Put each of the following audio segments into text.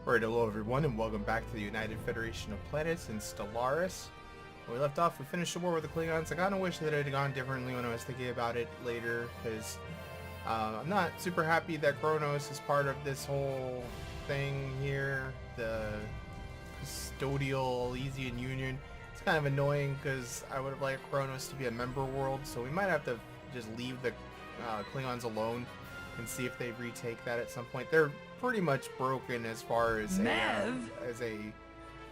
Alright, hello everyone, and welcome back to the United Federation of Planets in Stellaris. When we left off, we finished the war with the Klingons. I kinda wish that it had gone differently when I was thinking about it later, because I'm not super happy that Kronos is part of this whole thing here, the custodial Elysian Union. It's kind of annoying, because I would have liked Kronos to be a member world, so we might have to just leave the Klingons alone and see if they retake that at some point. They're pretty much broken as far as a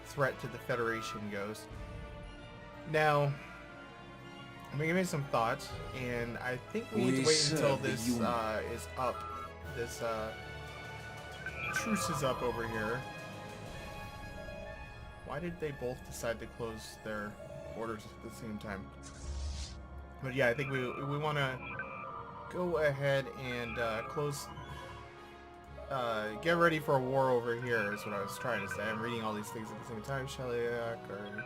threat to the Federation goes. Now, I'm gonna give me some thoughts, and I think we need to wait until this is up. This truce is up over here. Why did they both decide to close their borders at the same time? But yeah, I think we want to go ahead and close. Get ready for a war over here is what I was trying to say. I'm reading all these things at the same time. Shellyak, or...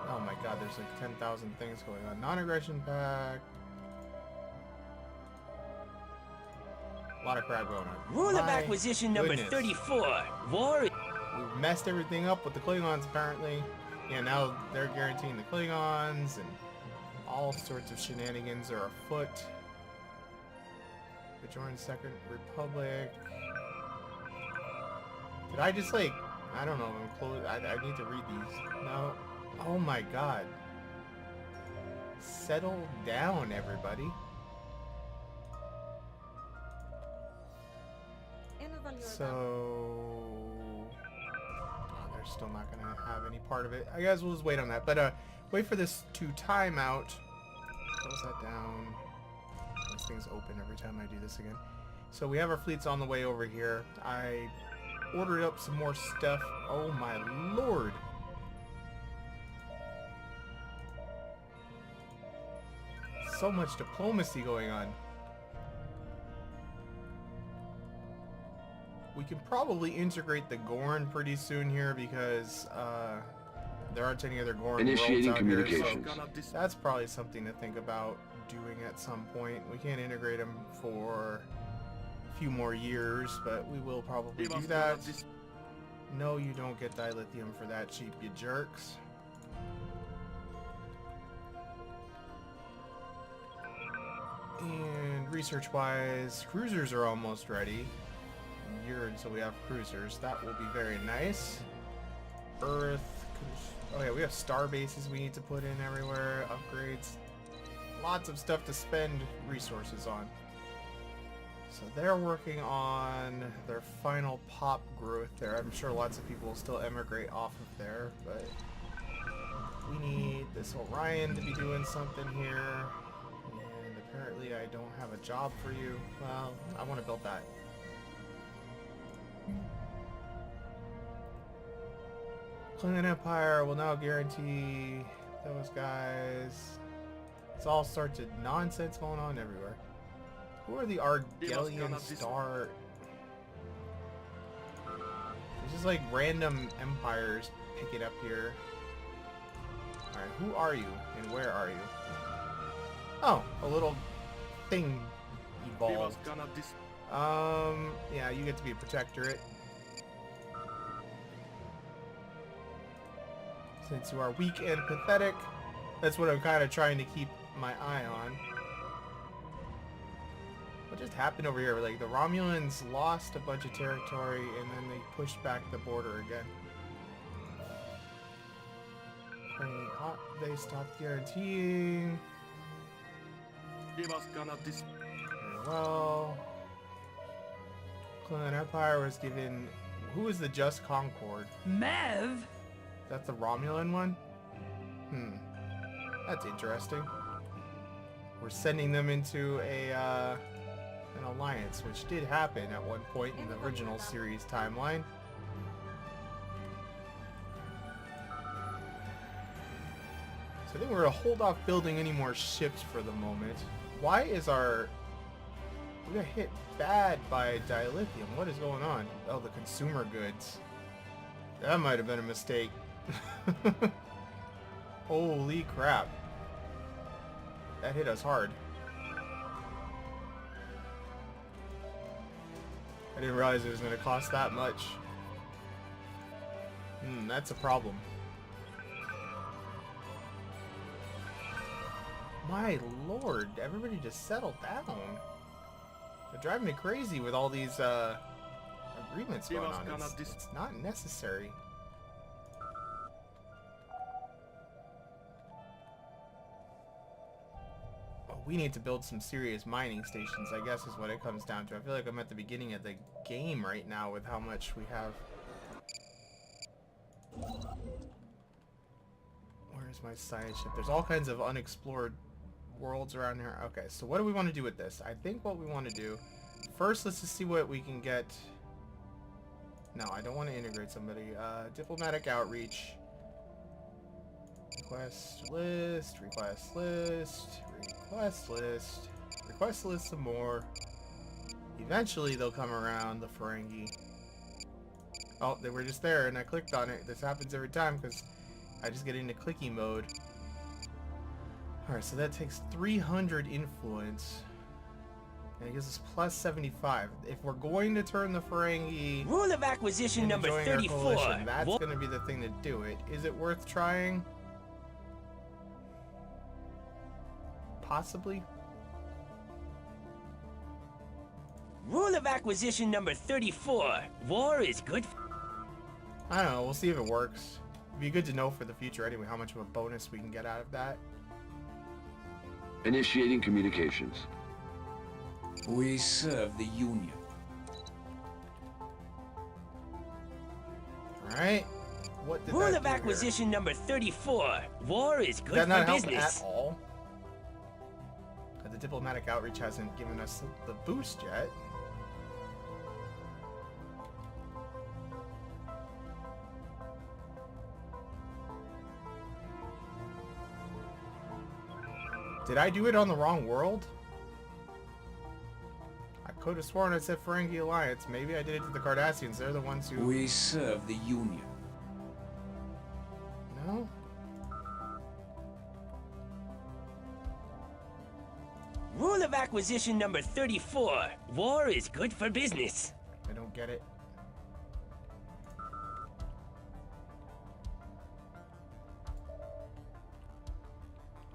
Oh my god, there's like 10,000 things going on. Non-aggression pact. A lot of crap going on. Rule of acquisition number 34. War. We messed everything up with the Klingons apparently. Yeah, now they're guaranteeing the Klingons and all sorts of shenanigans are afoot. We joined Second Republic. Did I just like, I don't know, I need to read these. No. Oh my god. Settle down, everybody. So... Oh, they're still not going to have any part of it. I guess we'll just wait on that. But wait for this to time out. Close that down. This thing's open every time I do this again. So we have our fleets on the way over here. I ordered up some more stuff. Oh my lord. So much diplomacy going on. We can probably integrate the Gorn pretty soon here because there aren't any other Gorn initiating worlds out communications. Here, so that's probably something to think about doing at some point. We can't integrate them for a few more years, but we will probably do that. No, you don't get dilithium for that cheap, you jerks. And research-wise, cruisers are almost ready. A year until we have cruisers. That will be very nice. Earth. Oh yeah, we have star bases we need to put in everywhere. Upgrades. Lots of stuff to spend resources on. So they're working on their final pop growth there. I'm sure lots of people will still emigrate off of there, but we need this Orion to be doing something here. And apparently I don't have a job for you. Well, I want to build that. Klingon Empire will now guarantee those guys. It's all sorts of nonsense going on everywhere. Who are the Argelian Star? It's just like random empires pick it up here. Alright, who are you and where are you? Oh, a little thing evolved. Yeah, you get to be a protectorate. Since you are weak and pathetic, that's what I'm kind of trying to keep my eye on. What just happened over here? Like, the Romulans lost a bunch of territory, and then they pushed back the border again. They stopped guaranteeing. Very well. Klingon Empire was given... Who was the Just Concord? Mev? That's the Romulan one? That's interesting. We're sending them into a an alliance, which did happen at one point in the original series timeline. So I think we're gonna hold off building any more ships for the moment. Why is our... We got hit bad by dilithium. What is going on? Oh, the consumer goods. That might have been a mistake. Holy crap. That hit us hard. I didn't realize it was going to cost that much. That's a problem. My lord, everybody just settle down. They're driving me crazy with all these agreements going on. It's not necessary. Oh, we need to build some serious mining stations, I guess is what it comes down to. I feel like I'm at the beginning of the game right now with how much we have. Where's my science ship? There's all kinds of unexplored worlds around here. Okay, so what do we want to do with this? I think what we want to do... First, let's just see what we can get. No, I don't want to integrate somebody. Diplomatic outreach. Request list. Request list. Request list. Request list some more. Eventually, they'll come around, the Ferengi. Oh, they were just there, and I clicked on it. This happens every time, because I just get into clicky mode. Alright, so that takes 300 influence. And it gives us plus 75. If we're going to turn the Ferengi... Rule of acquisition number 34. Coalition, that's going to be the thing to do it. Is it worth trying? Possibly. Rule of acquisition number 34. War is good. I don't know. We'll see if it works. It'd be good to know for the future anyway how much of a bonus we can get out of that. Initiating communications. We serve the Union. Alright. What did Rule that of do acquisition number 34. War is good Did that not for help business. at all? The diplomatic outreach hasn't given us the boost yet. Did I do it on the wrong world? I could have sworn I said Ferengi Alliance. Maybe I did it to the Cardassians. They're the ones who... We serve the Union. No? Rule of acquisition number 34. War is good for business. I don't get it.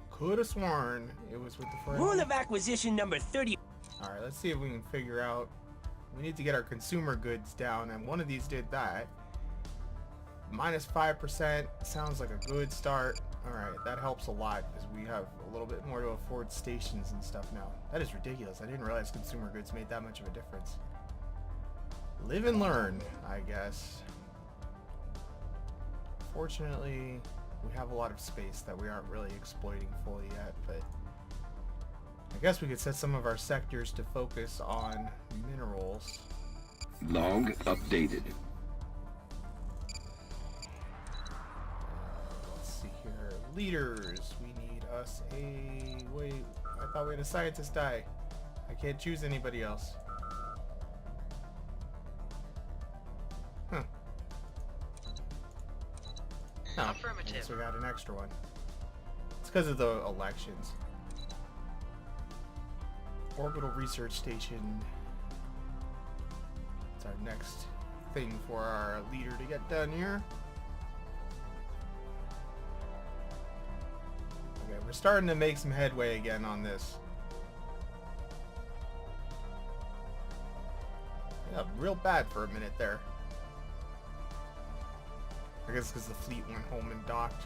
Could have sworn it was with the Ferengi. Rule of acquisition number 30. Alright, let's see if we can figure out... We need to get our consumer goods down, and one of these did that. Minus 5% sounds like a good start. Alright, that helps a lot, because we have a little bit more to afford stations and stuff now. That is ridiculous. I didn't realize consumer goods made that much of a difference. Live and learn, I guess. Fortunately, we have a lot of space that we aren't really exploiting fully yet, but... I guess we could set some of our sectors to focus on minerals. Log updated. Let's see here. Leaders. We need us a... Wait, I thought we had a scientist die. I can't choose anybody else. Huh. No, Affirmative. I guess we got an extra one. It's because of the elections. Orbital Research Station. It's our next thing for our leader to get done here. Okay, we're starting to make some headway again on this. Yeah, real bad for a minute there. I guess because the fleet went home and docked.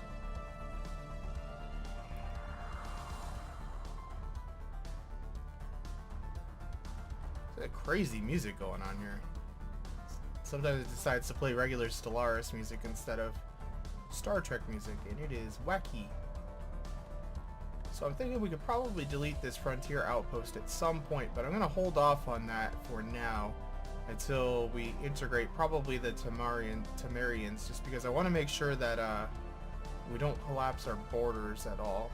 Crazy music going on here. Sometimes it decides to play regular Stellaris music instead of Star Trek music, and it is wacky. So I'm thinking we could probably delete this frontier outpost at some point, but I'm going to hold off on that for now until we integrate probably the Tamarians, just because I want to make sure that we don't collapse our borders at all.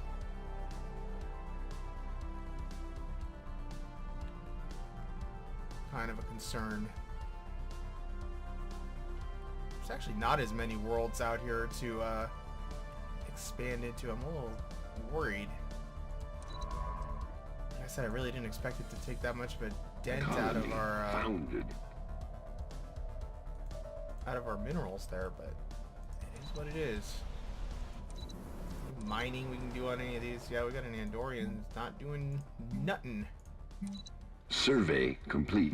Kind of a concern. There's actually not as many worlds out here to expand into. I'm a little worried. Like I said, I really didn't expect it to take that much of a dent out of our founded. minerals there, but That's what it is. Mining we can do on any of these. Yeah, we got an Andorian. It's not doing nothing. Survey complete.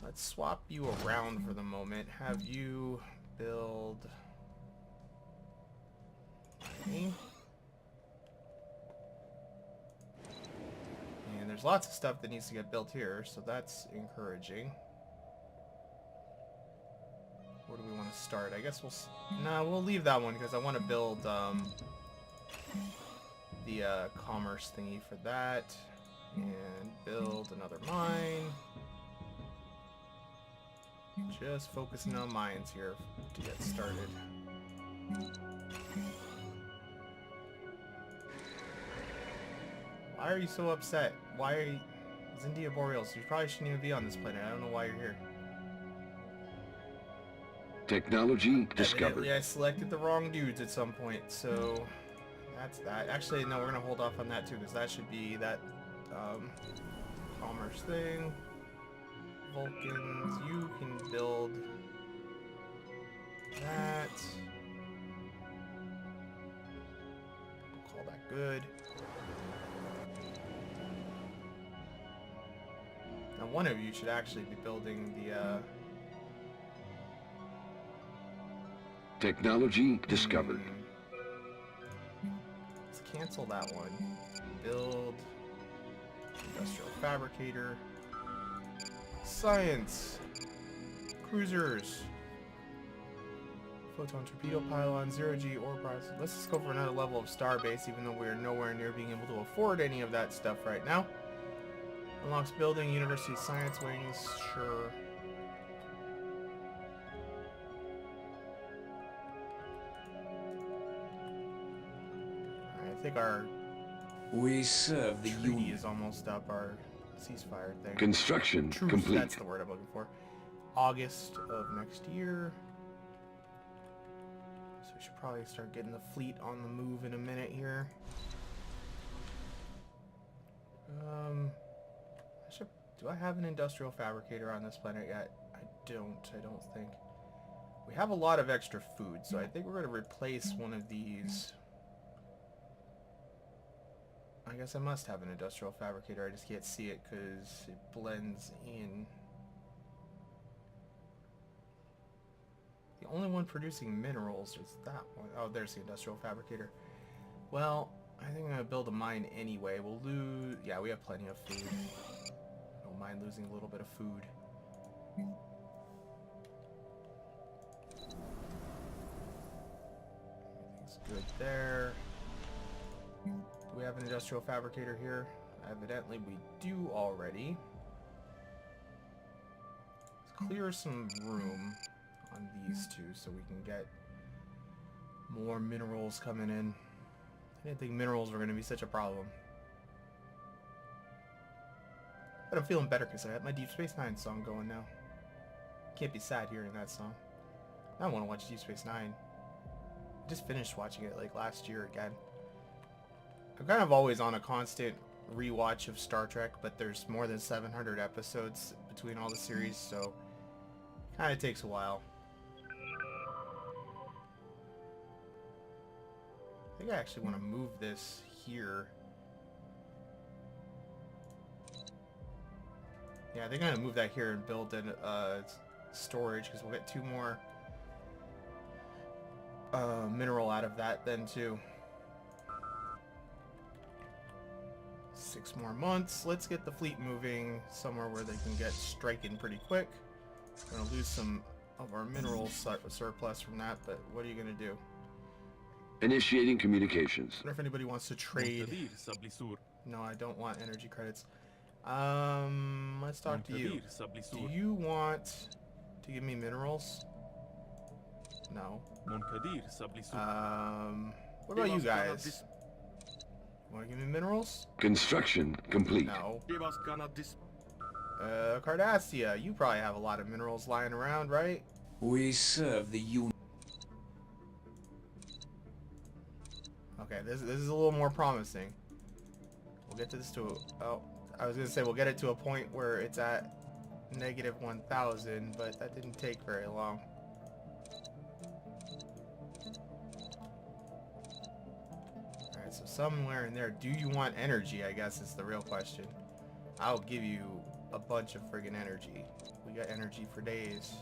Let's swap you around for the moment. Have you build... Okay. And there's lots of stuff that needs to get built here, so that's encouraging. Where do we want to start? I guess we'll leave that one because I want to build the commerce thingy for that. And build another mine. Just focusing on mines here to get started. Why are you so upset? Why are you... Zindia Boreals, you probably shouldn't even be on this planet. I don't know why you're here. Technology discovered. Evidently, I selected the wrong dudes at some point, so that's that. Actually, no, we're gonna hold off on that too, because that should be that commerce thing. Vulcans, you can build that. Call that good. Now, one of you should actually be building the Technology discovered. Let's cancel that one. Build industrial fabricator. Science. Cruisers. Photon torpedo pylon, 0G ore prize. Let's just go for another level of starbase, even though we're nowhere near being able to afford any of that stuff right now. Unlocks building, university science wings, sure. I think our We serve the treaty Union. is almost up, our ceasefire thing. Construction Truce, complete. that's the word I'm looking for. August of next year. So we should probably start getting the fleet on the move in a minute here. Do I have an industrial fabricator on this planet yet? I don't think. We have a lot of extra food, so I think we're going to replace one of these. I guess I must have an industrial fabricator, I just can't see it because it blends in. The only one producing minerals is that one. Oh, there's the industrial fabricator. Well, I think I'm going to build a mine anyway. We'll lose... Yeah, we have plenty of food. Don't mind losing a little bit of food. Everything's good there. Do we have an industrial fabricator here? Evidently we do already. Let's clear some room on these two so we can get more minerals coming in. I didn't think minerals were going to be such a problem. But I'm feeling better because I have my Deep Space Nine song going now. Can't be sad hearing that song. I want to watch Deep Space Nine. I just finished watching it like last year again. I'm kind of always on a constant rewatch of Star Trek, but there's more than 700 episodes between all the series, so it kind of takes a while. I think I actually want to move this here. Yeah, I think I'm going to move that here and build in storage, because we'll get 2 more mineral out of that then too. 6 more months. Let's get the fleet moving somewhere where they can get striking pretty quick. We're going to lose some of our mineral surplus from that, but what are you going to do? Initiating communications. I wonder if anybody wants to trade. No, I don't want energy credits. Let's talk to you. Do you want to give me minerals? No. What about you guys? Want to give me minerals? Construction complete. No. Cardassia, you probably have a lot of minerals lying around, right? We serve the Union. Okay, this is a little more promising. We'll get to this to... Oh, I was going to say we'll get it to a point where it's at negative 1,000, but that didn't take very long. somewhere in there. Do you want energy, I guess is the real question. I'll give you a bunch of friggin' energy. We got energy for days.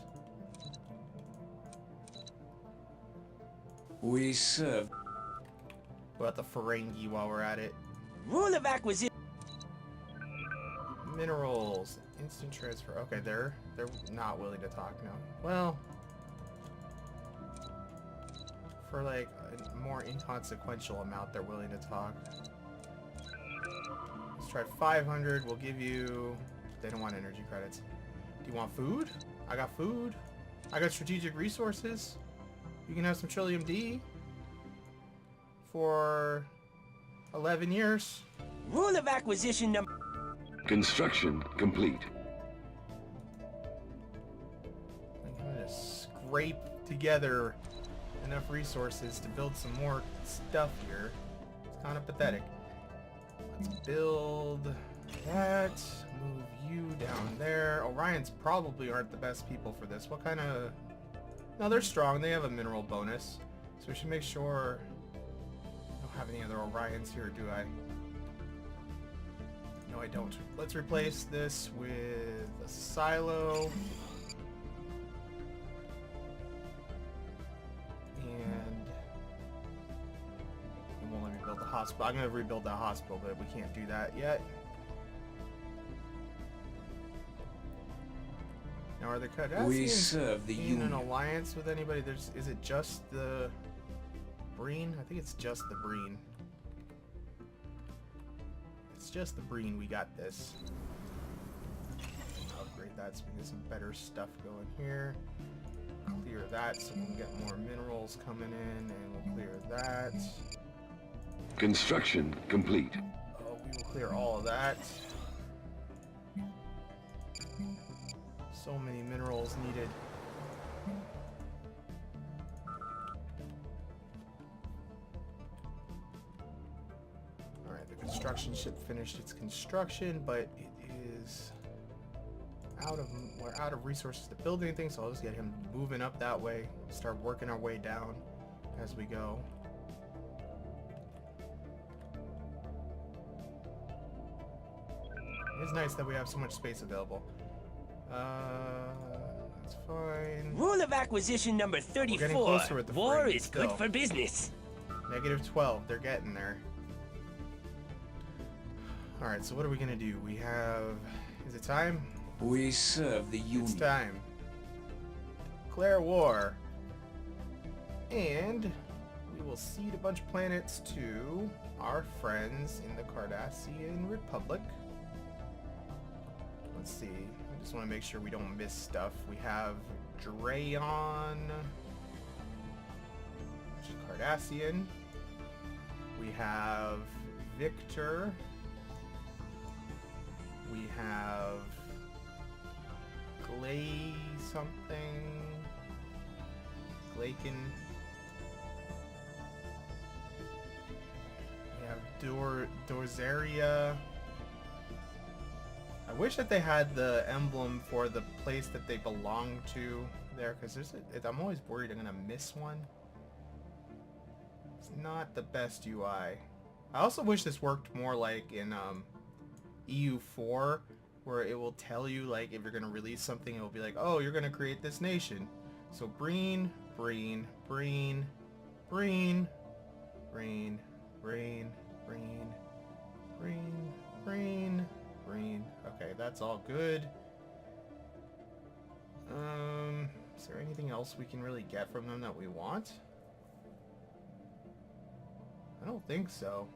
We serve. What about the Ferengi while we're at it? Rule of acquisition. Minerals. Instant transfer. Okay, they're not willing to talk now. Well, for like a more inconsequential amount, they're willing to talk. Let's try 500. We'll give you... They don't want energy credits. Do you want food? I got food. I got strategic resources. You can have some Trillium D for 11 years. Rule of acquisition number... Construction complete. I'm gonna scrape together enough resources to build some more stuff here. It's kind of pathetic. Let's build that. Move you down there. Orions probably aren't the best people for this. What kind of... No, they're strong. They have a mineral bonus. So we should make sure... I don't have any other Orions here, do I? No, I don't. Let's replace this with a silo. And it won't let me build the hospital. I'm going to rebuild that hospital, but we can't do that yet. Now, are the Cardassians We serve the in an Union. alliance with anybody? Is it just the Breen? I think it's just the Breen. It's just the Breen. We got this. Upgrade that so we get some better stuff going here. Clear that so we can get more minerals coming in, and we'll clear that. Construction complete. Oh, we will clear all of that. So many minerals needed. Alright, the construction ship finished its construction, but it is we're out of resources to build anything, so I'll just get him moving up that way, start working our way down as we go. It's nice that we have so much space available. That's fine. Rule of acquisition number getting 34. closer with the War Ferengi is good still. for business. Negative 12. They're getting there. Alright, so what are we going to do? We have... Is it time? We serve the It's Union. time. Declare war. And we will cede a bunch of planets to our friends in the Cardassian Republic. Let's see. I just want to make sure we don't miss stuff. We have Drayon, which is Cardassian. We have Victor. We have Glay something. Glaken. We have Dorzaria. I wish that they had the emblem for the place that they belong to there, because I'm always worried I'm gonna miss one. It's not the best UI. I also wish this worked more like in EU4, where it will tell you, like, if you're gonna release something, it will be like, oh, you're gonna create this nation. So Breen, Breen, Breen, Breen, Breen, Breen, Breen, Breen, Breen, Breen. Okay, that's all good. Is there anything else we can really get from them that we want? I don't think so.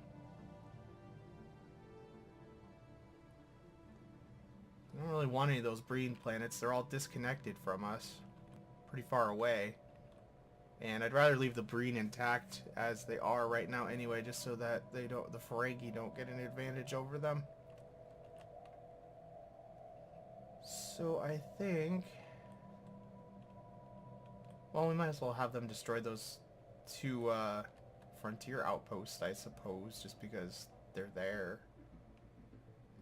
I don't really want any of those Breen planets. They're all disconnected from us. Pretty far away. And I'd rather leave the Breen intact as they are right now anyway, just so that the Ferengi don't get an advantage over them. So I think... Well, we might as well have them destroy those two frontier outposts, I suppose, just because they're there.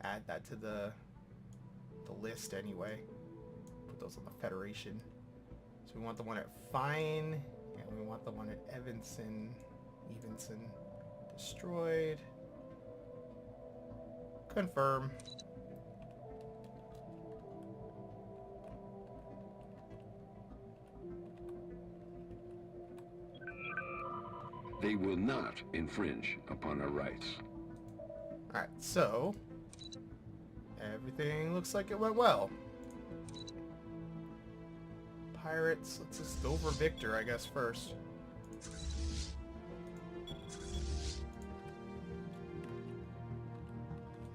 Add that to the list anyway. Put those on the Federation. So we want the one at Fine, and we want the one at Evenson Destroyed. Confirm. They will not infringe upon our rights. Alright, so everything looks like it went well. Pirates, let's just go for Victor, I guess, first.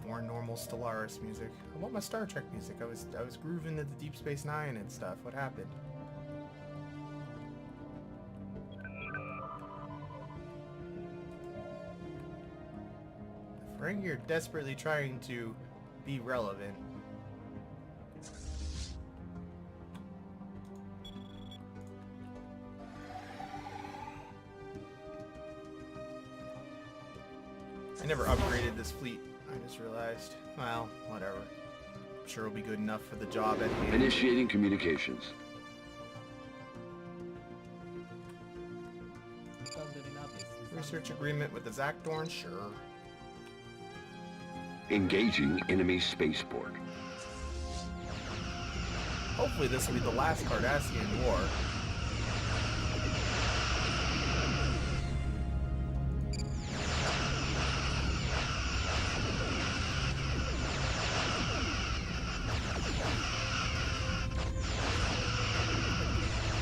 More normal Stellaris music. I want my Star Trek music. I was grooving to the Deep Space Nine and stuff. What happened? Frank, you're desperately trying to be relevant. I never upgraded this fleet, I just realized. Well, whatever. I'm sure it'll be good enough for the job at hand. Initiating communications. Research agreement with the Zakdorn? Sure. Engaging enemy spaceport. Hopefully this will be the last Cardassian war.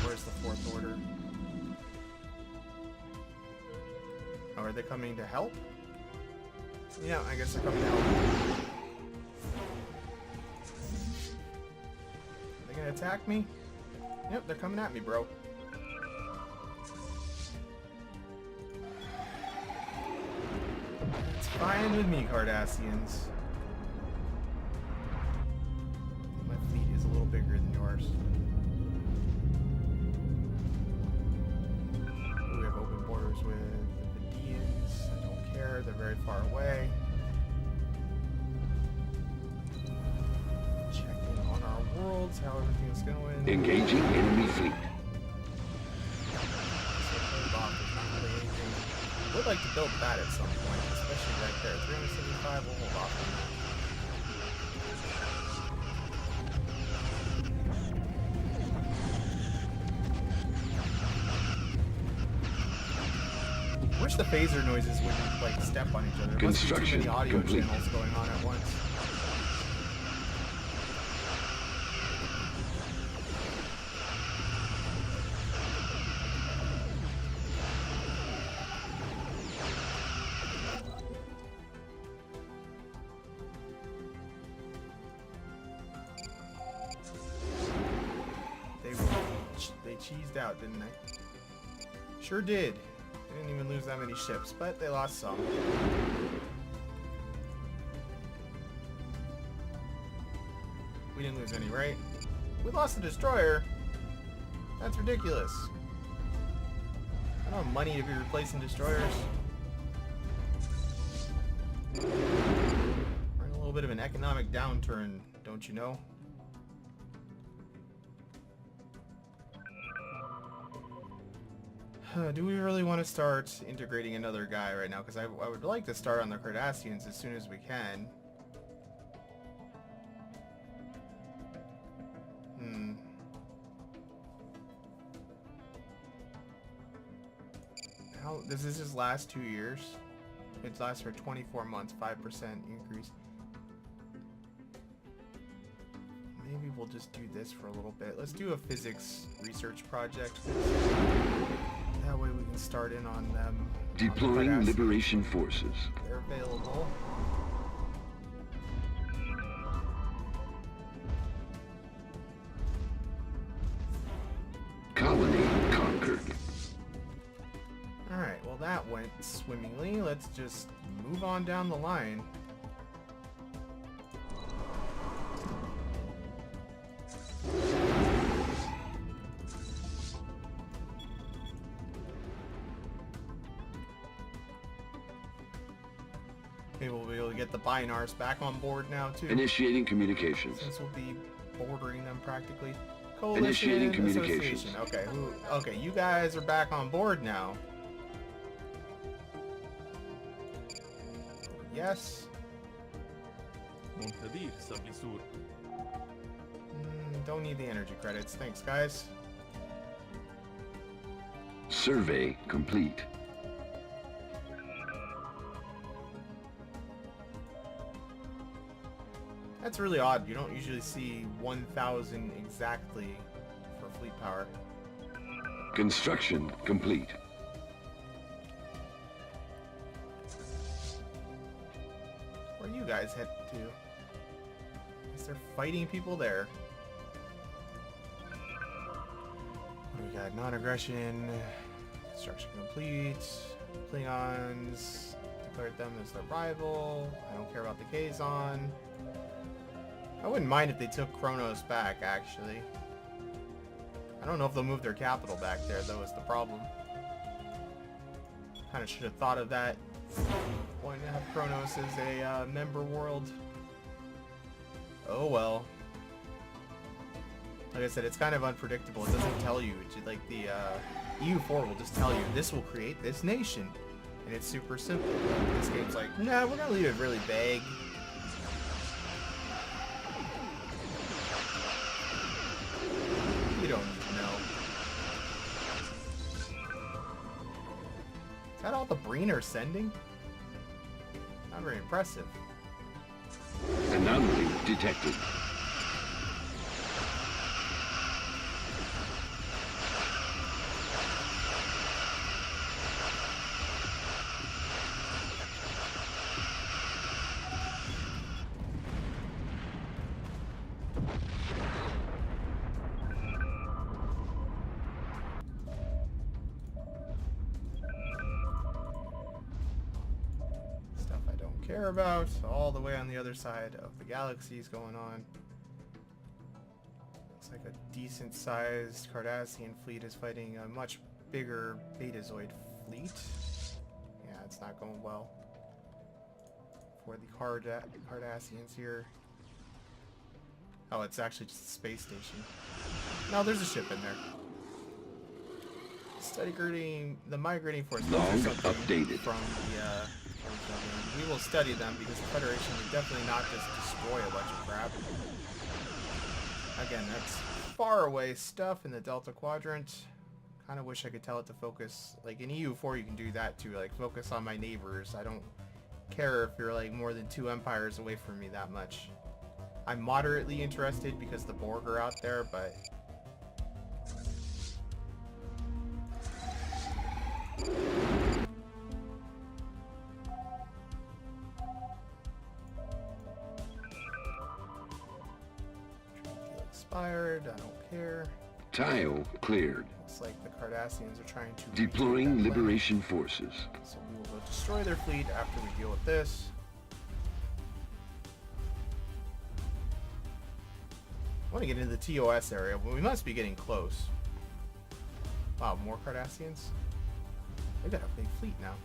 Where's the Fourth Order? Oh, are they coming to help? Yeah, I guess they're coming to help. Are they gonna attack me? Yep, they're coming at me, bro. It's fine with me, Cardassians. My fleet is a little bigger than yours. Ooh, we have open borders with the Vidians. I don't care, they're very far away. Checking on our worlds, how everything's going. Engaging enemy fleet. I would like to build that at some point, especially right there. 375, we'll hold off on that. Wish the phaser noises wouldn't like step on each other. There must be too many audio Complete. channels going on at once. They cheesed out, didn't they? Sure did. They didn't even lose that many ships, but they lost some. We didn't lose any, right? We lost the destroyer. That's ridiculous. I don't have money to be replacing destroyers. We're in a little bit of an economic downturn, don't you know? Do we really want to start integrating another guy right now? Because I would like to start on the Cardassians as soon as we can. How does this just last 2 years? It lasts for 24 months, 5% increase. Maybe we'll just do this for a little bit. Let's do a physics research project. That way we can start in on them. Deploying liberation forces. They're available. Colony conquered. Alright, well that went swimmingly. Let's just move on down the line. Maybe we'll be able to get the Binars back on board now too. Initiating communications. Since we'll be bordering them practically. Coalition, Initiating communications. Association. Okay, okay, you guys are back on board now. yes. منتظر سبلسور. Don't need the energy credits. Thanks, guys. Survey complete. That's really odd. You don't usually see 1,000 exactly for fleet power. Construction complete. Where you guys head to? Is there fighting people there? What do we got? Non-aggression. Construction complete. Klingons declared them as their rival. I don't care about the Kazon. I wouldn't mind if they took Kronos back, actually. I don't know if they'll move their capital back there, though, is the problem. Kind of should have thought of that. Wanting to have Kronos as a member world. Oh well. Like I said, it's kind of unpredictable. It doesn't tell you. It's like the EU4 will just tell you, this will create this nation. And it's super simple. This game's like, nah, we're gonna leave it really vague. You don't need to know. Is that all the Breen are sending? Not very impressive. Anomaly detected. Stuff I don't care about. All the way on the other side of the galaxy is going on. Looks like a decent sized Cardassian fleet is fighting a much bigger Betazoid fleet. Yeah, it's not going well for the Cardassians here. Oh, it's actually just a space station. No, there's a ship in there. Studying the migrating force. Those are Log something updated. from the we will study them because the Federation would definitely not just destroy a bunch of crap. Again, that's far away stuff in the Delta Quadrant. Kind of wish I could tell it to focus. Like in EU4 you can do that too, like focus on my neighbors. I don't care if you're like more than 2 empires away from me that much. I'm moderately interested because the Borg are out there, but expired, I don't care. Tile cleared. Looks like the Cardassians are trying to Deploying retake that planet. liberation forces. So we will go destroy their fleet after we deal with this. I want to get into the TOS area, but we must be getting close. Wow, more Cardassians? They got a big fleet now.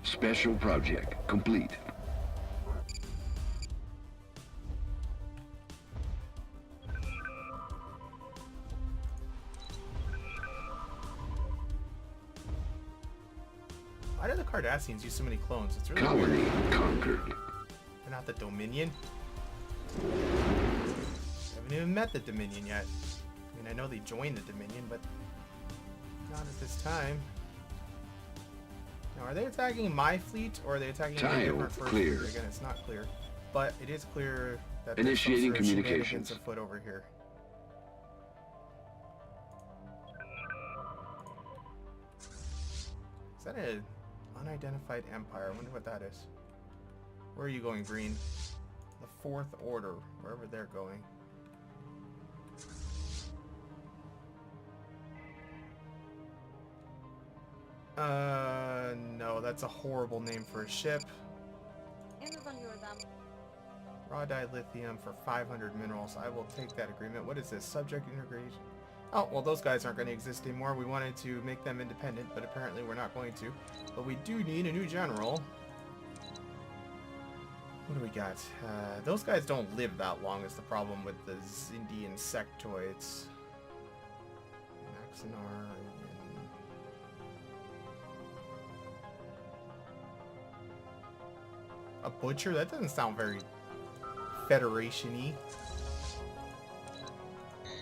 Special project complete. Why do the Cardassians use so many clones? It's really Colony weird. conquered. They're not the Dominion. Haven't even met the Dominion yet. I mean, I know they joined the Dominion, but not at this time. Now, are they attacking my fleet, or are they attacking a Tile different first clear. fleet? Again, it's not clear. But it is clear that Initiating there's some sort of communications. shenanigans afoot over here. Is that an unidentified empire? I wonder what that is. Where are you going, Green? The Fourth Order, wherever they're going. No, that's a horrible name for a ship. Raw dilithium for 500 minerals. I will take that agreement. What is this? Subject integration. Oh, well, those guys aren't going to exist anymore. We wanted to make them independent, but apparently we're not going to. But we do need a new general. What do we got? Those guys don't live that long is the problem with the Zindian sectoids. Maxinar and A butcher? That doesn't sound very Federation-y.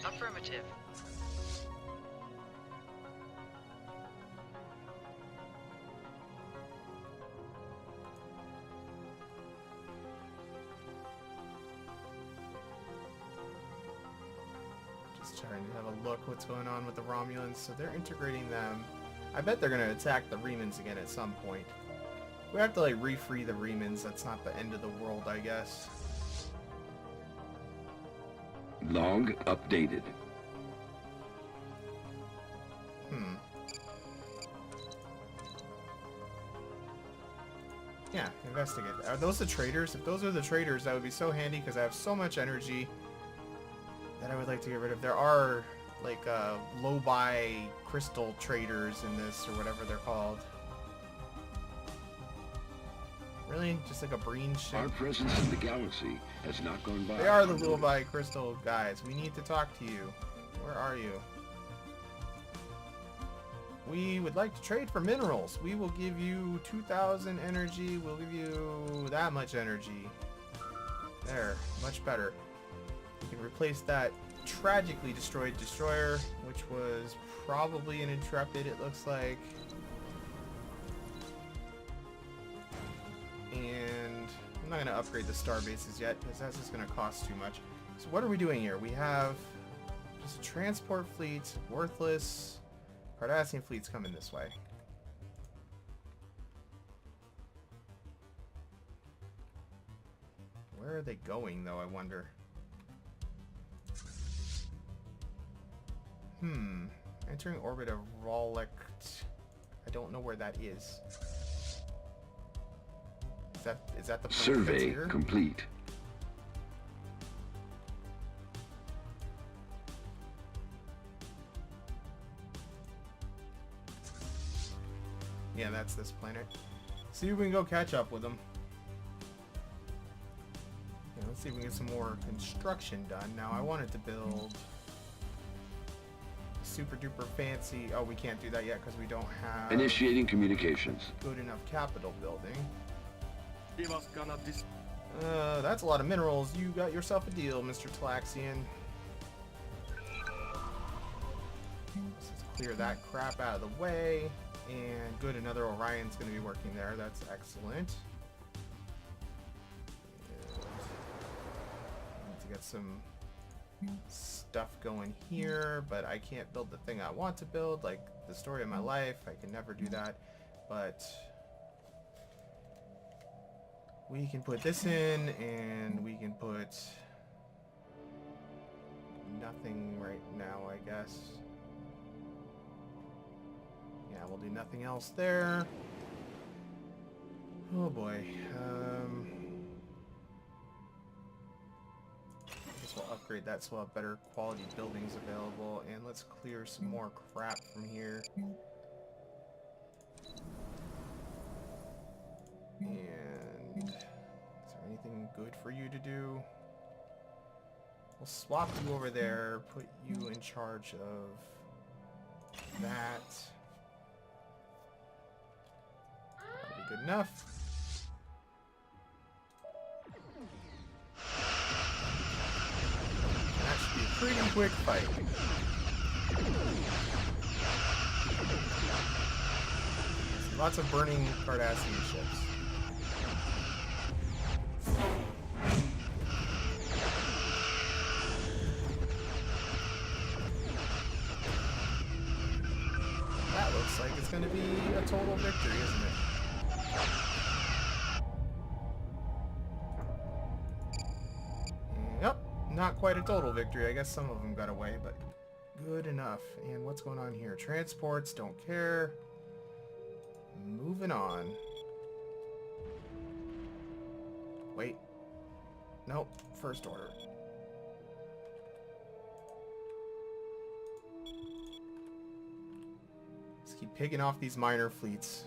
Affirmative. Just trying to have a look what's going on with the Romulans. So they're integrating them. I bet they're going to attack the Remans again at some point. We have to like refree the Remans. That's not the end of the world, I guess. Log updated. Yeah, investigate. Are those the traders? If those are the traders, that would be so handy because I have so much energy that I would like to get rid of. There are like low-buy crystal traders in this, or whatever they're called. Really? Just like a breen ship? Our presence in the galaxy has not gone by. They are the low-buy crystal guys. We need to talk to you. Where are you? We would like to trade for minerals. We will give you 2,000 energy. We'll give you that much energy. There. Much better. We can replace that tragically destroyed destroyer, which was probably an Intrepid, it looks like. And I'm not going to upgrade the star bases yet, because that's just going to cost too much. So what are we doing here? We have just a transport fleet, worthless. Cardassian fleet's coming this way. Where are they going, though, I wonder? Entering orbit of Rolect. I don't know where that is. Is that the planet that's Survey here? complete. Yeah, that's this planet. See if we can go catch up with them. Yeah, let's see if we can get some more construction done. Now, I wanted to build super duper fancy. Oh, we can't do that yet because we don't have Initiating communications. good enough capital building. That's a lot of minerals. You got yourself a deal, Mr. Talaxian. Let's just clear that crap out of the way. And good, another Orion's going to be working there. That's excellent. And need to get some stuff going here, but I can't build the thing I want to build, like the story of my life. I can never do that. But we can put this in, and we can put nothing right now, I guess. Yeah, we'll do nothing else there. Oh boy. I guess we'll upgrade that so we'll have better quality buildings available. And let's clear some more crap from here. And is there anything good for you to do? We'll swap you over there, put you in charge of that. Good enough. That should be a pretty quick fight. Lots of burning Cardassian ships. That looks like it's going to be a total victory, isn't it? Yep, not quite a total victory. I guess some of them got away, but good enough. And what's going on here? Transports, don't care. Moving on. Wait. Nope, first order. Let's keep picking off these minor fleets.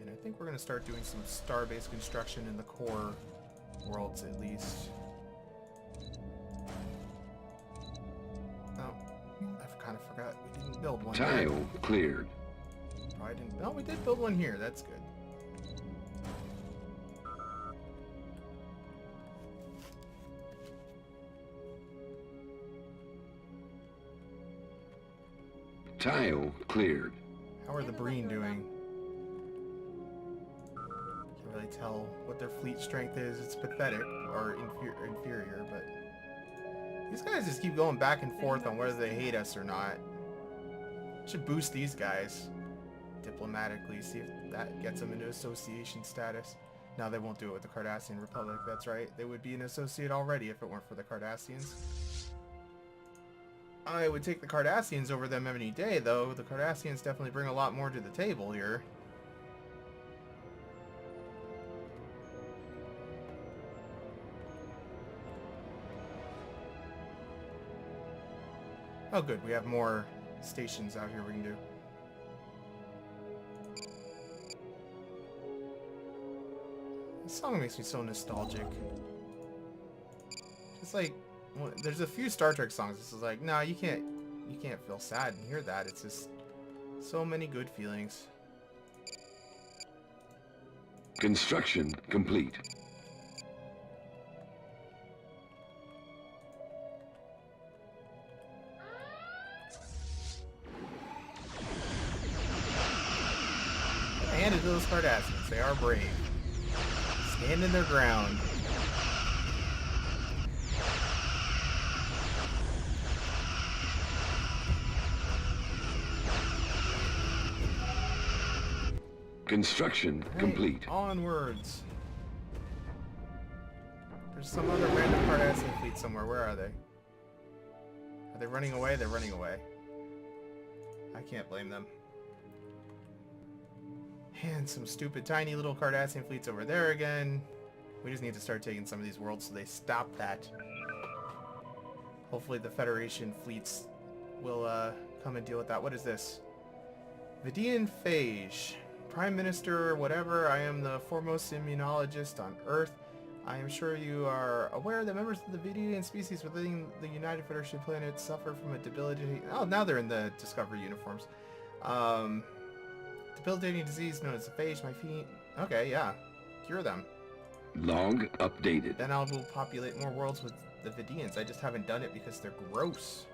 And I think we're going to start doing some star-based construction in the core worlds, at least. Oh, I kind of forgot we didn't build one. Tile cleared. Probably I didn't... No, we did build one here. That's good. Tile cleared. How are the Breen doing? Can't really tell what their fleet strength is. It's pathetic, or inferior, but... These guys just keep going back and forth on whether they hate us or not. Should boost these guys diplomatically, see if that gets them into association status. Now they won't do it with the Cardassian Republic, that's right. They would be an associate already if it weren't for the Cardassians. I would take the Cardassians over them any day, though. The Cardassians definitely bring a lot more to the table here. Oh good, we have more stations out here we can do. This song makes me so nostalgic. It's like, well, there's a few Star Trek songs. This is like, no, you can't feel sad and hear that. It's just so many good feelings. Construction complete. Hand it to those Cardassians. They are brave. Standing their ground. Construction complete. Onwards. There's some other random Cardassian fleet somewhere. Where are they? Are they running away? They're running away. I can't blame them. And some stupid tiny little Cardassian fleets over there again. We just need to start taking some of these worlds so they stop that. Hopefully the Federation fleets will come and deal with that. What is this? Vidian Phage. Prime Minister, whatever, I am the foremost immunologist on Earth. I am sure you are aware that members of the Vidian species within the United Federation planet suffer from a debilitating... Oh, now they're in the Discovery uniforms. Debilitating disease known as the phage. My feet... Okay, yeah. Cure them. Log updated. Then I will populate more worlds with the Vidians. I just haven't done it because they're gross.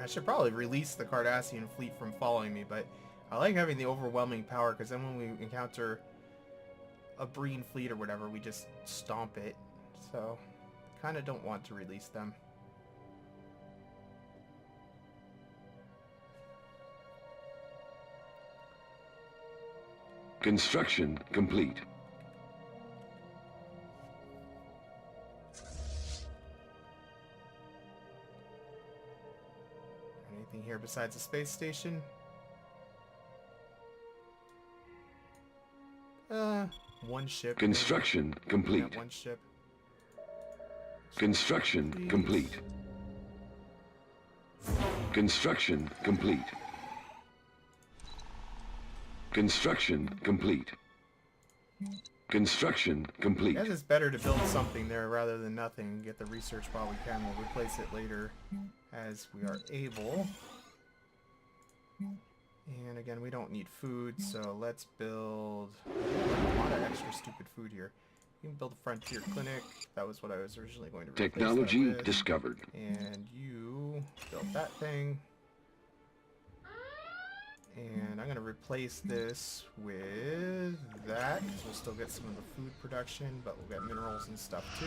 I should probably release the Cardassian fleet from following me, but I like having the overwhelming power because then when we encounter a Breen fleet or whatever, we just stomp it. So, kind of don't want to release them. Construction complete. Anything here besides the space station? One ship. Construction complete. Yeah, one ship. Construction Please. complete. Construction complete. Construction complete. Construction complete. I guess it's better to build something there rather than nothing and get the research while we can. We'll replace it later as we are able. And again, we don't need food, so let's build a lot of extra stupid food here. You can build a frontier clinic. That was what I was originally going to replace Technology that with. discovered. And you built that thing. And I'm going to replace this with that, because we'll still get some of the food production, but we'll get minerals and stuff too.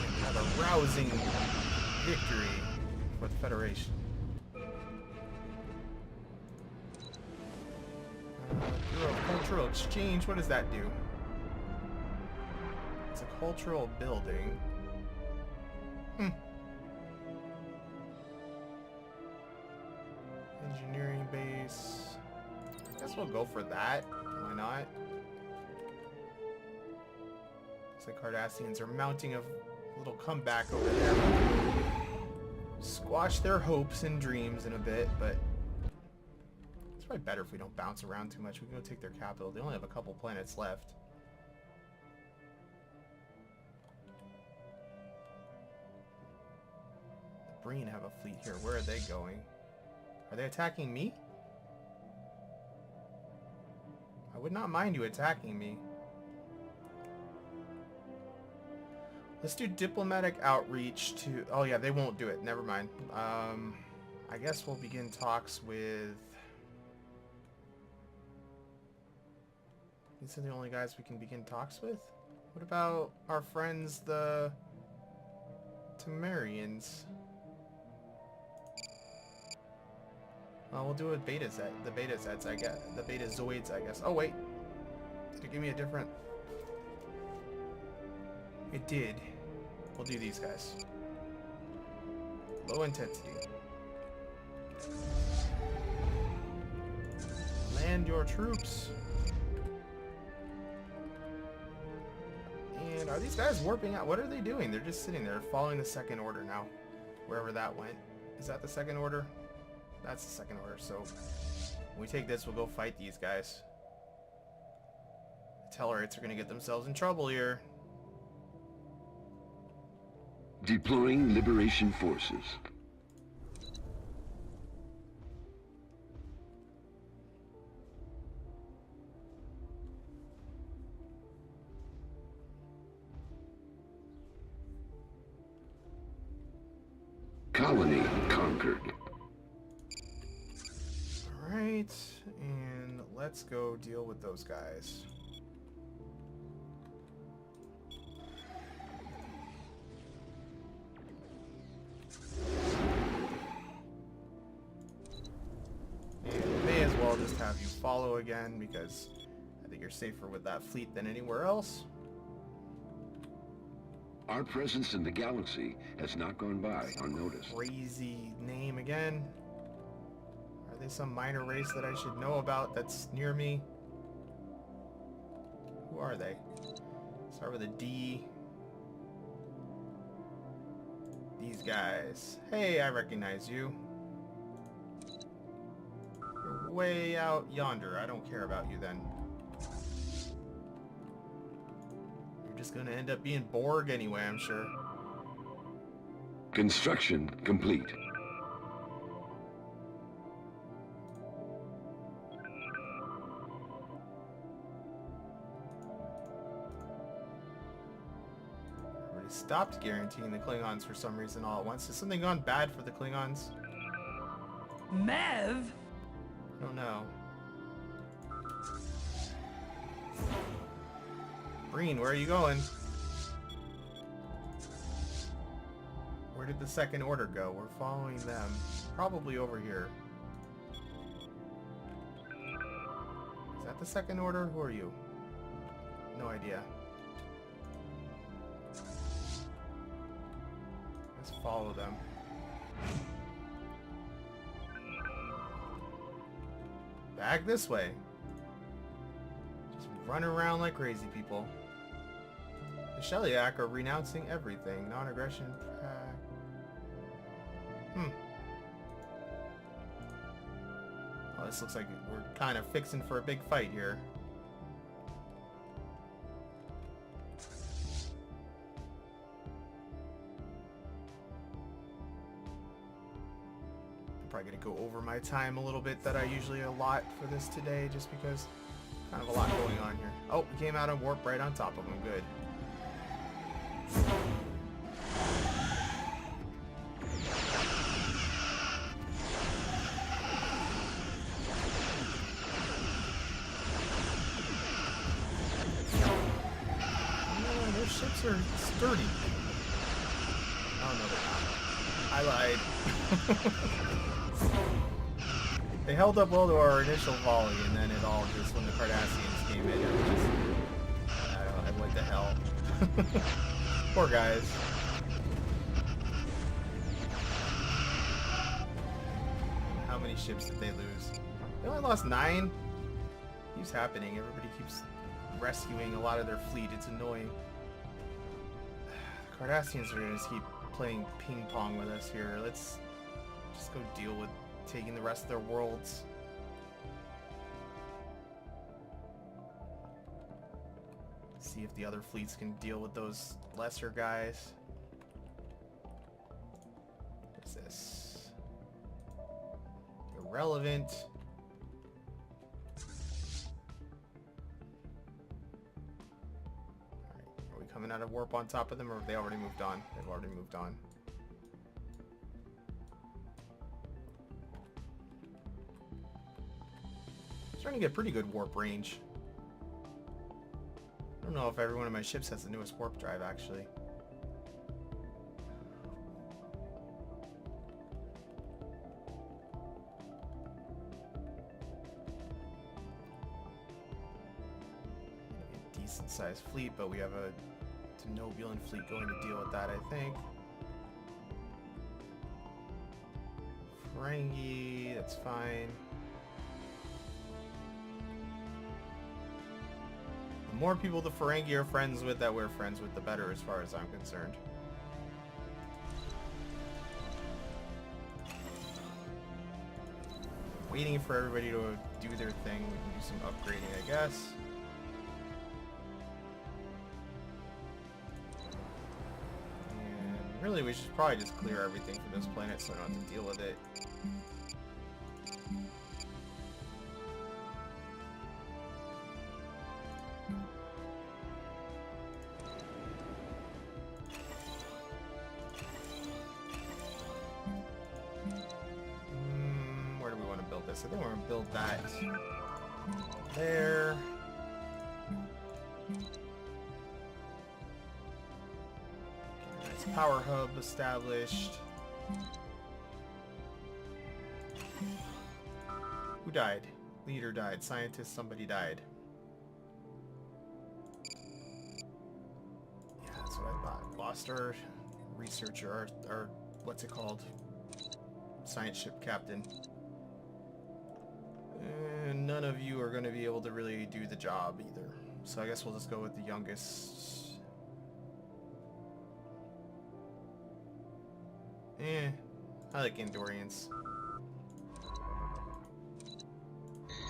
And have a rousing victory for the Federation. Bureau of Cultural Exchange, what does that do? It's a cultural building. Engineering base. Guess we'll go for that. Why not? Looks The Cardassians are mounting a little comeback over there. Squash their hopes and dreams in a bit, but it's probably better if we don't bounce around too much. We can go take their capital. They only have a couple planets left. The Breen have a fleet here. Where are they going? Are they attacking me? I would not mind you attacking me. Let's do diplomatic outreach to... Oh yeah, they won't do it. Never mind. I guess we'll begin talks with... These are the only guys we can begin talks with? What about our friends, the... Temerians? We'll do it Beta Z, the Beta Zeds, I guess. The Beta Zoids, I guess. Oh wait, did it give me a different? It did. We'll do these guys. Low intensity. Land your troops. And are these guys warping out? What are they doing? They're just sitting there, following the second order now. Wherever that went. Is that the second order? That's the second order, so when we take this, we'll go fight these guys. The Tellarites are going to get themselves in trouble here. Deploying liberation forces. Colony conquered. Alright, and let's go deal with those guys. And may as well just have you follow again, because I think you're safer with that fleet than anywhere else. Our presence in the galaxy has not gone by unnoticed. Crazy name again. Are they some minor race that I should know about that's near me? Who are they? Start with a D. These guys. Hey, I recognize you. You're way out yonder. I don't care about you then. You're just gonna end up being Borg anyway, I'm sure. Construction complete. Stopped guaranteeing the Klingons for some reason all at once. Has something gone bad for the Klingons? Mev? I don't know. Breen, where are you going? Where did the second order go? We're following them. Probably over here. Is that the second order? Who are you? No idea. Let's follow them. Back this way. Just run around like crazy people. The Shellyak are renouncing everything. Non-aggression pact. Oh, this looks like we're kind of fixing for a big fight here. Probably gonna go over my time a little bit that I usually allot for this today, just because kind of a lot going on here. Oh, we came out of warp right on top of them. Good. Oh, those ships are sturdy. Oh no, they're not. I lied. They held up well to our initial volley, and then it all just, when the Cardassians came in, it was just, I went to hell. Poor guys. How many ships did they lose? They only lost 9? Keeps happening. Everybody keeps rescuing a lot of their fleet. It's annoying. Cardassians are gonna just keep playing ping pong with us here. Let's just go deal with taking the rest of their worlds. See if the other fleets can deal with those lesser guys. What's this? Irrelevant. Alright, are we coming out of warp on top of them, or have they already moved on? They've already moved on. Starting to get pretty good warp range. I don't know if every one of my ships has the newest warp drive, actually. A decent sized fleet, but we have a Denobulan fleet going to deal with that, I think. Ferengi, that's fine. The more people the Ferengi are friends with that we're friends with, the better as far as I'm concerned. Waiting for everybody to do their thing. We can do some upgrading, I guess. And really, we should probably just clear everything for this planet so I don't have to deal with it. Where do we want to build this? I think we're going to build that there. Nice power hub established. Who died? Leader died. Scientist, somebody died. Yeah, that's what I thought. Lost our researcher, our what's it called? Science ship captain. And none of you are going to be able to really do the job either. So I guess we'll just go with the youngest. I like Andorians.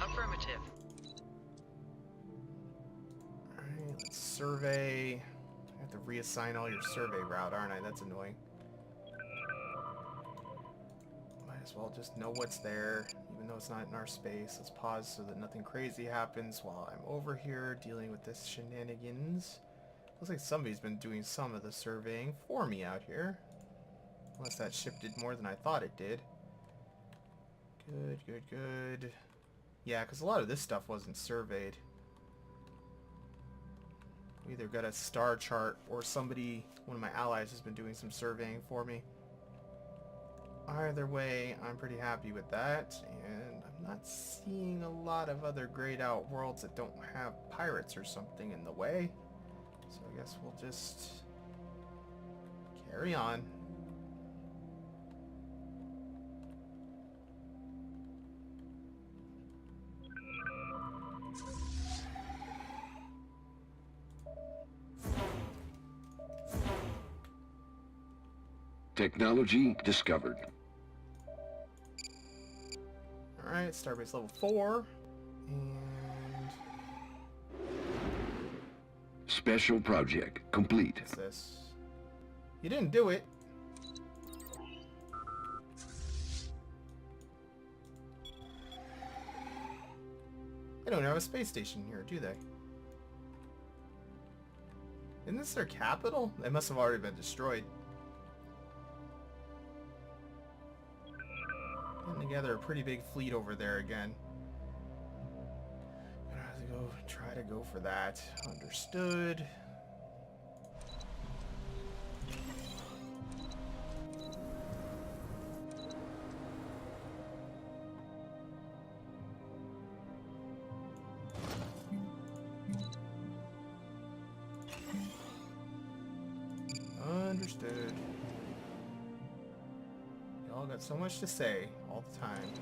Affirmative. Alright, let's survey. I have to reassign all your survey route, aren't I? That's annoying. Might as well just know what's there, even though it's not in our space. Let's pause so that nothing crazy happens while I'm over here dealing with this shenanigans. Looks like somebody's been doing some of the surveying for me out here. Unless that ship did more than I thought it did. Good, good, good. Yeah, because a lot of this stuff wasn't surveyed. We either got a star chart or somebody, one of my allies, has been doing some surveying for me. Either way, I'm pretty happy with that, and I'm not seeing a lot of other grayed out worlds that don't have pirates or something in the way. So I guess we'll just carry on. Technology discovered. Alright, Starbase level 4. And Special project complete. what's this? You didn't do it. They don't have a space station here, do they? Isn't this their capital? They must have already been destroyed. Putting together a pretty big fleet over there again. Gonna have to go try to go for that. Understood. Understood. Y'all got so much to say all the time.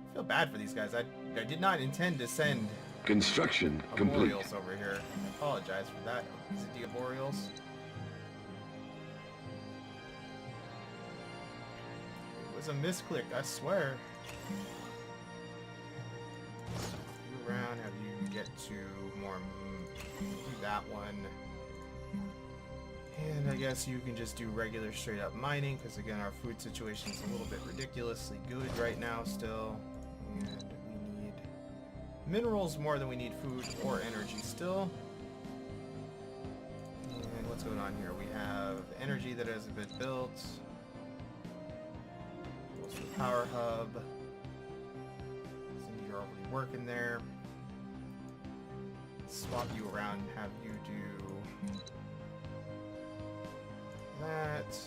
I feel bad for these guys. I did not intend to send Construction complete. Arboreals over here. I apologize for that. Is it the arboreals? It was a misclick, I swear. You around, have you get to more do that one. And I guess you can just do regular straight up mining, because again our food situation is a little bit ridiculously good right now still. And we need minerals more than we need food or energy still. And what's going on here? We have energy that hasn't been built. What's the power hub? So you're already working there. Swap you around and have you do that.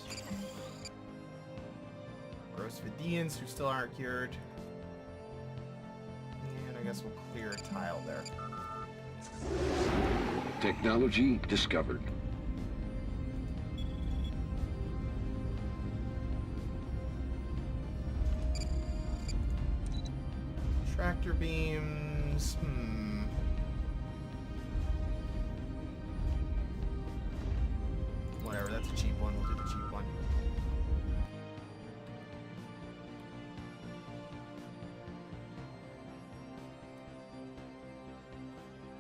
Rosvidians who still aren't cured. And I guess we'll clear a tile there. Technology discovered. Tractor beams. Whatever, that's a cheap one. We'll do the cheap one.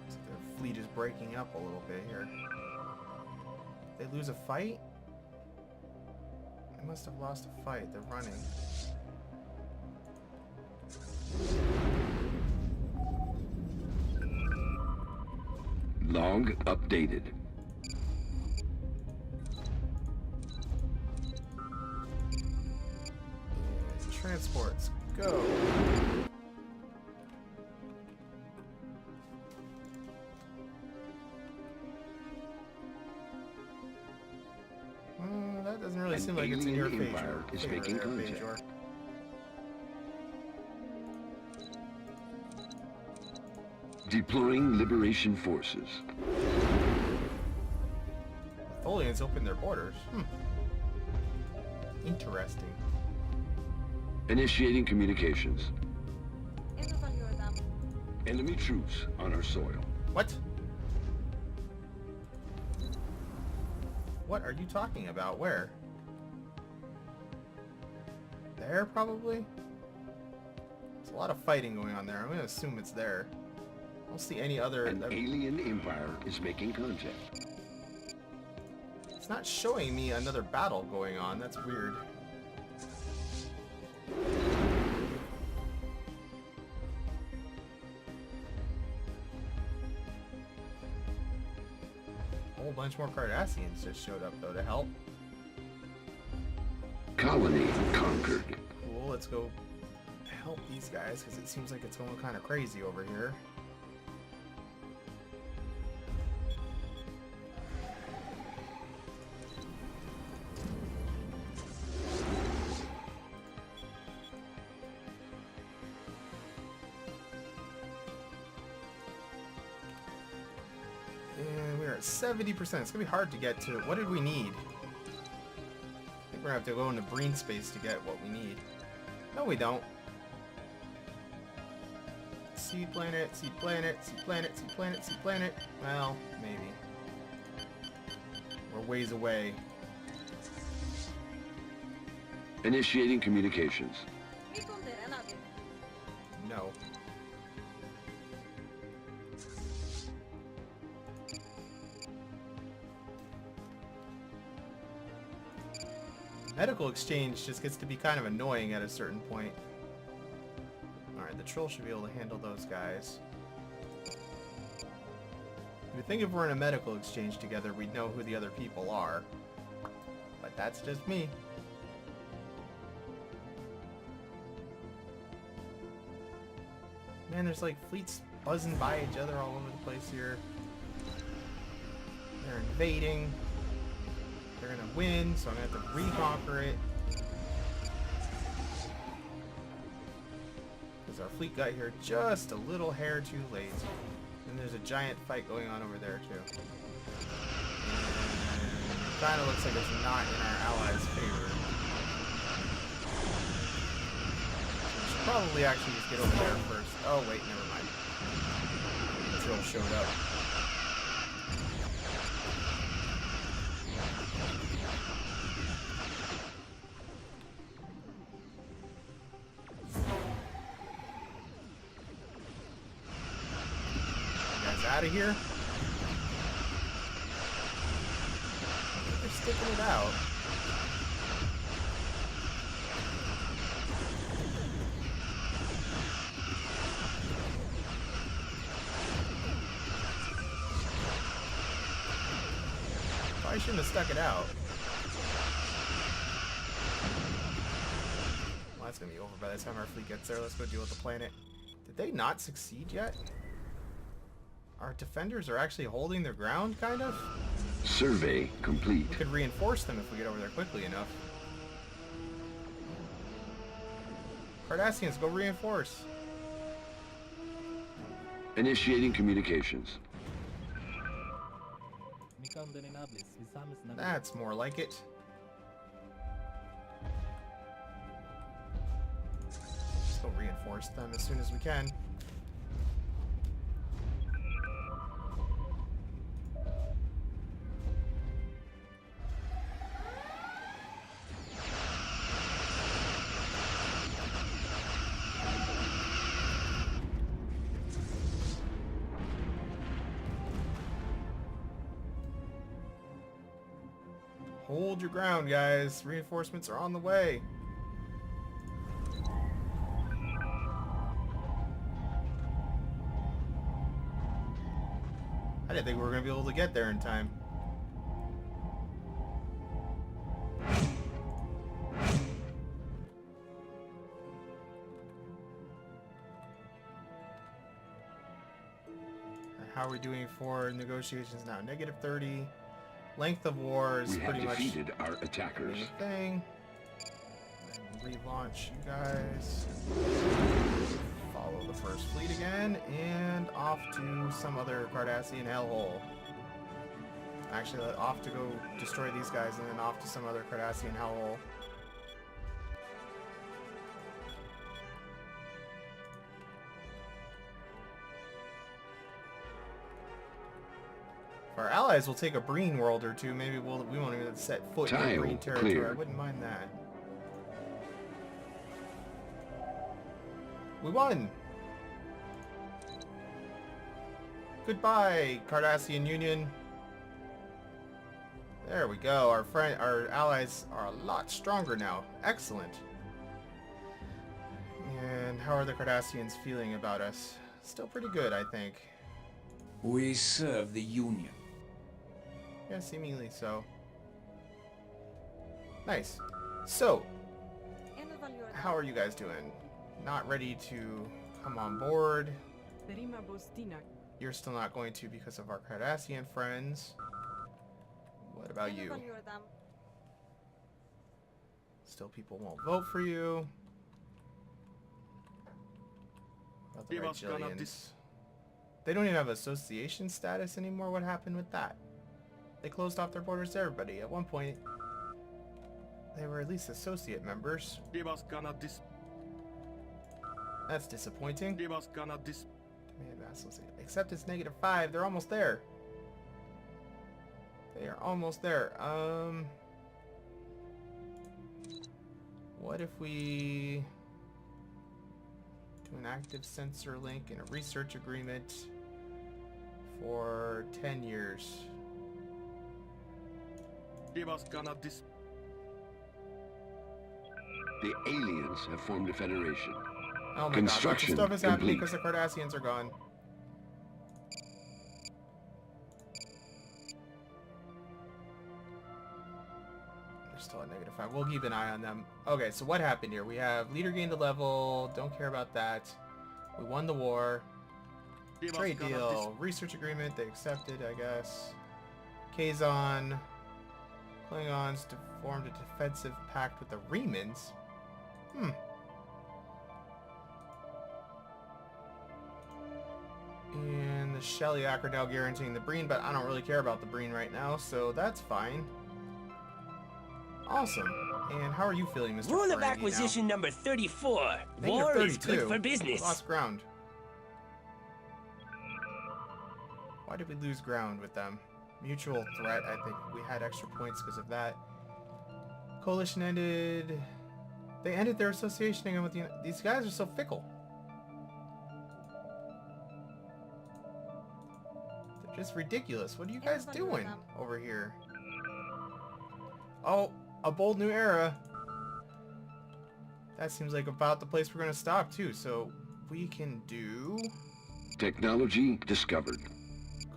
So their fleet is breaking up a little bit here. They lose a fight? They must have lost a fight. They're running. Log updated. Transports, go. That doesn't really seem like it's in your alien favor. empire is making contact. Bajor. Deploying liberation forces. Tholians open their borders. Interesting. Initiating communications. Enemy troops on our soil. What? What are you talking about? Where? There, probably? There's a lot of fighting going on there. I'm going to assume it's there. I don't see any other... An alien empire is making contact. It's not showing me another battle going on. That's weird. A whole bunch more Cardassians just showed up, though, to help. Colony conquered. Cool, let's go help these guys, because it seems like it's going kind of crazy over here. And we're at 70%. It's going to be hard to get to. What did we need? I think we're going to have to go into Breen space to get what we need. No, we don't. Seed planet, seed planet, seed planet, seed planet, seed planet. Well, maybe. We're ways away. Initiating communications. No. Medical exchange just gets to be kind of annoying at a certain point. Alright, the troll should be able to handle those guys. You would think if we're in a medical exchange together, we'd know who the other people are. But that's just me. Man, there's like fleets buzzing by each other all over the place here. They're invading. They're gonna win, so I'm gonna have to reconquer it. Because our fleet got here just a little hair too late. And there's a giant fight going on over there too. And it kinda looks like it's not in our allies' favor. So we should probably actually just get over there first. Oh wait, never mind. Israel showed up. You guys out of here? They're sticking it out. I shouldn't have stuck it out. Well, that's gonna be over by the time our fleet gets there. Let's go deal with the planet. Did they not succeed yet? Our defenders are actually holding their ground, kind of? Survey complete. We could reinforce them if we get over there quickly enough. Cardassians, go reinforce. Initiating communications. That's more like it. Let's go reinforce them as soon as we can. Hold your ground, guys. Reinforcements are on the way. I didn't think we were going to be able to get there in time. How are we doing for negotiations now? -30. Length of war is We have pretty much defeated our attackers. the thing. And relaunch you guys. Follow the first fleet again, and off to some other Cardassian hellhole. Actually, off to go destroy these guys, and then off to some other Cardassian hellhole. If our allies will take a Breen world or two, maybe we won't even set foot in Tile Breen territory. clear. I wouldn't mind that. We won! Goodbye, Cardassian Union. There we go. Our allies are a lot stronger now. Excellent. And how are the Cardassians feeling about us? Still pretty good, I think. We serve the Union. Yeah, seemingly so. Nice. So, how are you guys doing? Not ready to come on board. You're still not going to because of our Cardassian friends. What about you? Still people won't vote for you. What about the Rigelians? They don't even have association status anymore. What happened with that? They closed off their borders to everybody. At one point, they were at least associate members. That's disappointing. Except it's -5. They're almost there. They are almost there. What if we do an active sensor link and a research agreement for 10 years? The aliens have formed a federation. Oh my god, lots of Construction stuff is happening complete. because the Cardassians are gone. They're still at -5. We'll keep an eye on them. Okay, so what happened here? We have leader gained a level. Don't care about that. We won the war. Trade deal. Research agreement. They accepted, I guess. Kazon. Klingons formed a defensive pact with the Remans. And the Shellyak are now guaranteeing the Breen, but I don't really care about the Breen right now, so that's fine. Awesome. And how are you feeling, Mr. Rule of Ferengi acquisition number 34. now? War is -32. good for business. Lost ground. Why did we lose ground with them? Mutual threat, I think we had extra points because of that. Coalition ended. They ended their association again with the... These guys are so fickle. They're just ridiculous. What are you guys doing over here? Oh, a bold new era. That seems like about the place we're going to stop too. So we can do Technology discovered.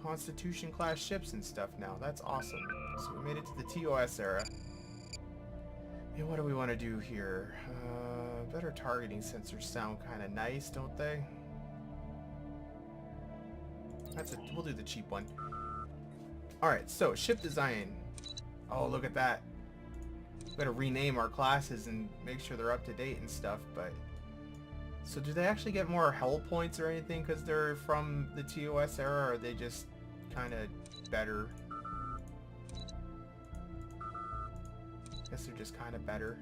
Constitution class ships and stuff now. That's awesome. So we made it to the TOS era. Yeah, what do we want to do here? Better targeting sensors sound kind of nice, don't they? We'll do the cheap one. Alright, so ship design. Oh, look at that. We gotta rename our classes and make sure they're up to date and stuff, but... So do they actually get more hull points or anything because they're from the TOS era, or are they just kind of better? Guess they're just kind of better.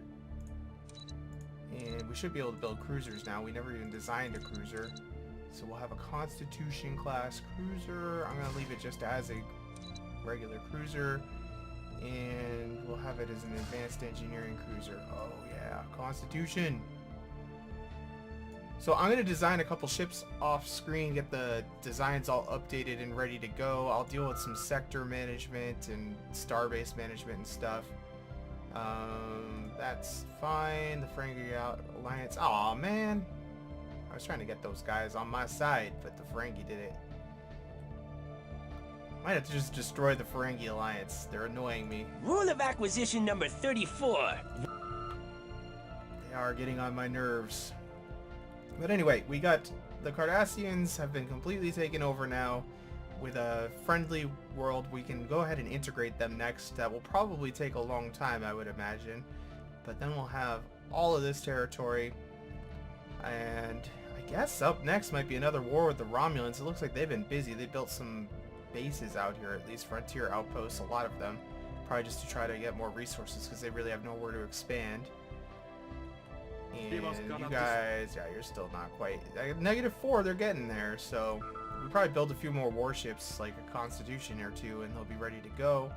And we should be able to build cruisers now. We never even designed a cruiser. So we'll have a Constitution class cruiser. I'm going to leave it just as a regular cruiser. And we'll have it as an advanced engineering cruiser. Oh yeah, Constitution. So I'm going to design a couple ships off screen, get the designs all updated and ready to go. I'll deal with some sector management and starbase management and stuff. That's fine. The Ferengi Alliance. Aw, man. I was trying to get those guys on my side, but the Ferengi did it. Might have to just destroy the Ferengi Alliance. They're annoying me. Rule of acquisition number 34. They are getting on my nerves. But anyway, we got the Cardassians have been completely taken over now. With a friendly world, we can go ahead and integrate them next. That will probably take a long time, I would imagine. But then we'll have all of this territory. And I guess up next might be another war with the Romulans. It looks like they've been busy. They built some bases out here, at least frontier outposts, a lot of them. Probably just to try to get more resources because they really have nowhere to expand. And you guys, yeah, you're still not quite. -4, they're getting there, so we'll probably build a few more warships, like a Constitution or two, and they'll be ready to go.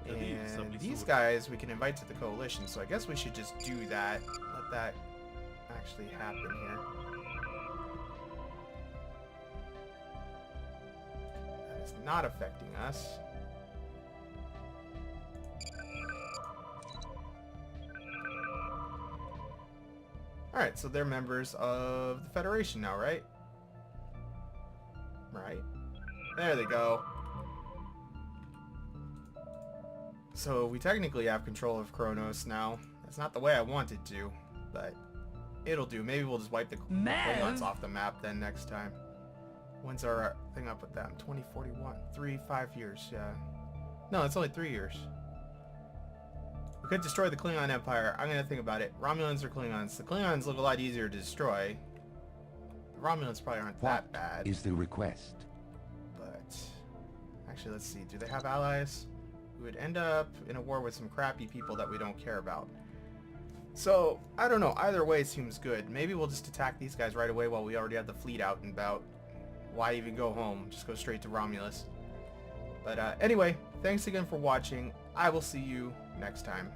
And these guys we can invite to the coalition, so I guess we should just do that. Let that actually happen here. That is not affecting us. Alright, so they're members of the Federation now, right? Right. There they go. So we technically have control of Kronos now. That's not the way I wanted to, but it'll do. Maybe we'll just wipe the Klingons off the map then next time. When's our thing up with them? 2041. 5 years, yeah. No, it's only 3 years. We could destroy the Klingon Empire. I'm gonna think about it. Romulans or Klingons? The Klingons look a lot easier to destroy. The Romulans probably aren't that bad. Is the request? But actually, let's see. Do they have allies? We would end up in a war with some crappy people that we don't care about. So I don't know. Either way seems good. Maybe we'll just attack these guys right away while we already have the fleet out and about. Why even go home? Just go straight to Romulus. But anyway, thanks again for watching. I will see you next time.